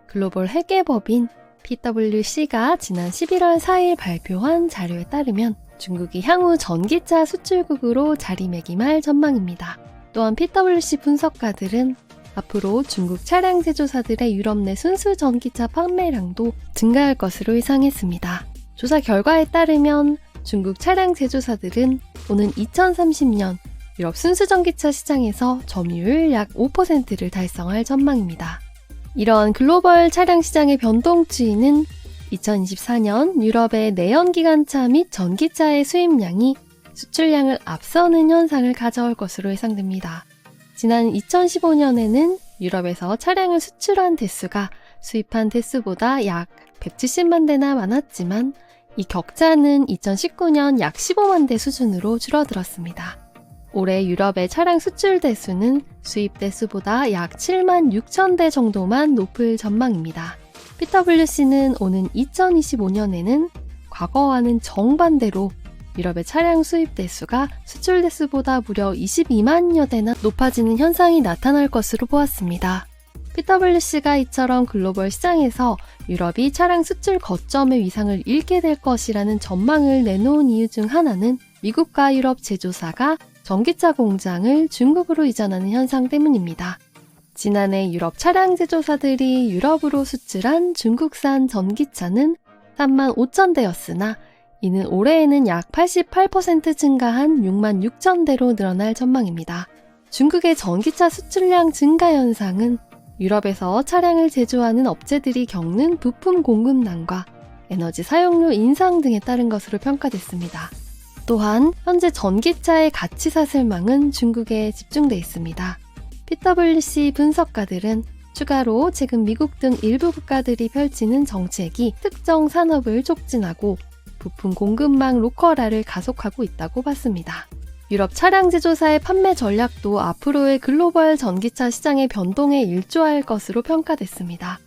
글로벌 회계법인 PwC가 지난 11월 4일 발표한 자료에 따르면 중국이 향후 전기차 수출국으로 자리매김할 전망입니다. 또한 PwC 분석가들은 앞으로 중국 차량 제조사들의 유럽 내 순수 전기차 판매량도 증가할 것으로 예상했습니다. 조사 결과에 따르면 중국 차량 제조사들은 오는 2030년 유럽 순수 전기차 시장에서 점유율 약 5%를 달성할 전망입니다. 이런 글로벌 차량 시장의 변동추이는 2024년 유럽의 내연기관차 및 전기차의 수입량이 수출량을 앞서는 현상을 가져올 것으로 예상됩니다. 지난 2015년에는 유럽에서 차량을 수출한 대수가 수입한 대수보다 약 170만 대나 많았지만 이 격차는 2019년 약 15만 대 수준으로 줄어들었습니다. 올해 유럽의 차량 수출 대수는 수입 대수보다 약 7만 6천 대 정도만 높을 전망입니다. PwC는 오는 2025년에는 과거와는 정반대로 유럽의 차량 수입 대수가 수출 대수보다 무려 22만여 대나 높아지는 현상이 나타날 것으로 보았습니다. PwC가 이처럼 글로벌 시장에서 유럽이 차량 수출 거점의 위상을 잃게 될 것이라는 전망을 내놓은 이유 중 하나는 미국과 유럽 제조사가 전기차 공장을 중국으로 이전하는 현상 때문입니다. 지난해 유럽 차량 제조사들이 유럽으로 수출한 중국산 전기차는 3만 5천 대였으나 이는 올해에는 약 88% 증가한 6만 6천 대로 늘어날 전망입니다. 중국의 전기차 수출량 증가 현상은 유럽에서 차량을 제조하는 업체들이 겪는 부품 공급난과 에너지 사용료 인상 등에 따른 것으로 평가됐습니다. 또한 현재 전기차의 가치 사슬망은 중국에 집중돼 있습니다. PwC 분석가들은 추가로 최근 미국 등 일부 국가들이 펼치는 정책이 특정 산업을 촉진하고 부품 공급망 로컬화를 가속하고 있다고 봤습니다. 유럽 차량 제조사의 판매 전략도 앞으로의 글로벌 전기차 시장의 변동에 일조할 것으로 평가됐습니다.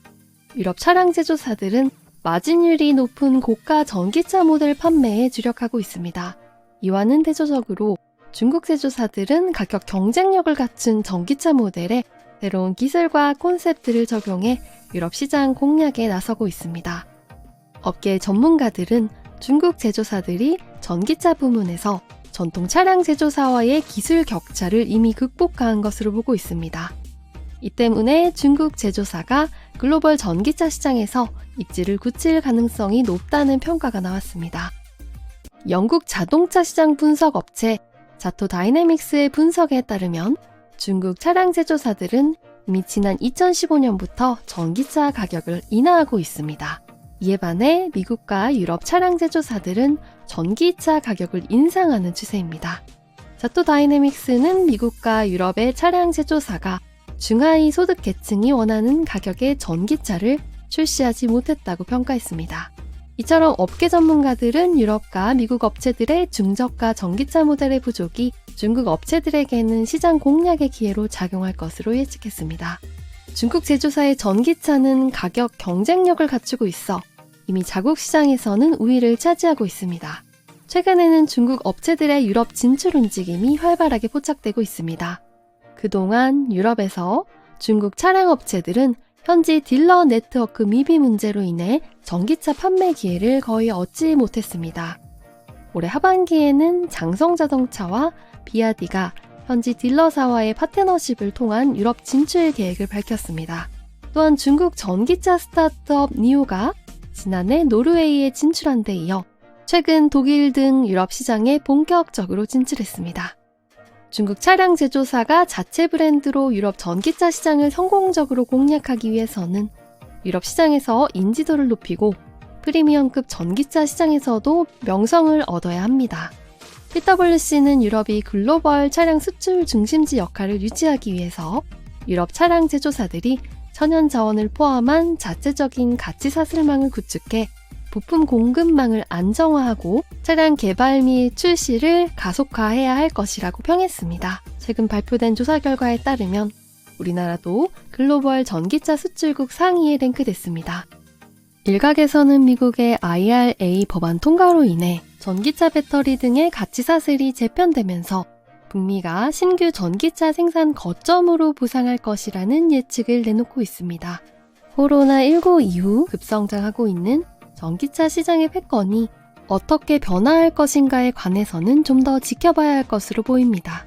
유럽 차량 제조사들은 마진율이 높은 고가 전기차 모델 판매에 주력하고 있습니다. 이와는 대조적으로 중국 제조사들은 가격 경쟁력을 갖춘 전기차 모델에 새로운 기술과 콘셉트를 적용해 유럽 시장 공략에 나서고 있습니다. 업계 전문가들은 중국 제조사들이 전기차 부문에서 전통 차량 제조사와의 기술 격차를 이미 극복한 것으로 보고 있습니다. 이 때문에 중국 제조사가 글로벌 전기차 시장에서 입지를 굳힐 가능성이 높다는 평가가 나왔습니다. 영국 자동차 시장 분석 업체 자토 다이내믹스의 분석에 따르면 중국 차량 제조사들은 이미 지난 2015년부터 전기차 가격을 인하하고 있습니다. 이에 반해 미국과 유럽 차량 제조사들은 전기차 가격을 인상하는 추세입니다. 자토 다이내믹스는 미국과 유럽의 차량 제조사가 중하위 소득 계층이 원하는 가격의 전기차를 출시하지 못했다고 평가했습니다. 이처럼 업계 전문가들은 유럽과 미국 업체들의 중저가 전기차 모델의 부족이 중국 업체들에게는 시장 공략의 기회로 작용할 것으로 예측했습니다. 중국 제조사의 전기차는 가격 경쟁력을 갖추고 있어 이미 자국 시장에서는 우위를 차지하고 있습니다. 최근에는 중국 업체들의 유럽 진출 움직임이 활발하게 포착되고 있습니다. 그동안 유럽에서 중국 차량 업체들은 현지 딜러 네트워크 미비 문제로 인해 전기차 판매 기회를 거의 얻지 못했습니다. 올해 하반기에는 장성자동차와 비아디가 현지 딜러사와의 파트너십을 통한 유럽 진출 계획을 밝혔습니다. 또한 중국 전기차 스타트업 니오가 지난해 노르웨이에 진출한 데 이어 최근 독일 등 유럽 시장에 본격적으로 진출했습니다. 중국 차량 제조사가 자체 브랜드로 유럽 전기차 시장을 성공적으로 공략하기 위해서는 유럽 시장에서 인지도를 높이고 프리미엄급 전기차 시장에서도 명성을 얻어야 합니다. PwC는 유럽이 글로벌 차량 수출 중심지 역할을 유지하기 위해서 유럽 차량 제조사들이 천연 자원을 포함한 자체적인 가치 사슬망을 구축해 부품 공급망을 안정화하고 차량 개발 및 출시를 가속화해야 할 것이라고 평했습니다. 최근 발표된 조사 결과에 따르면 우리나라도 글로벌 전기차 수출국 상위에 랭크됐습니다. 일각에서는 미국의 IRA 법안 통과로 인해 전기차 배터리 등의 가치 사슬이 재편되면서 북미가 신규 전기차 생산 거점으로 부상할 것이라는 예측을 내놓고 있습니다. 코로나19 이후 급성장하고 있는 전기차 시장의 패권이 어떻게 변화할 것인가에 관해서는 좀 더 지켜봐야 할 것으로 보입니다.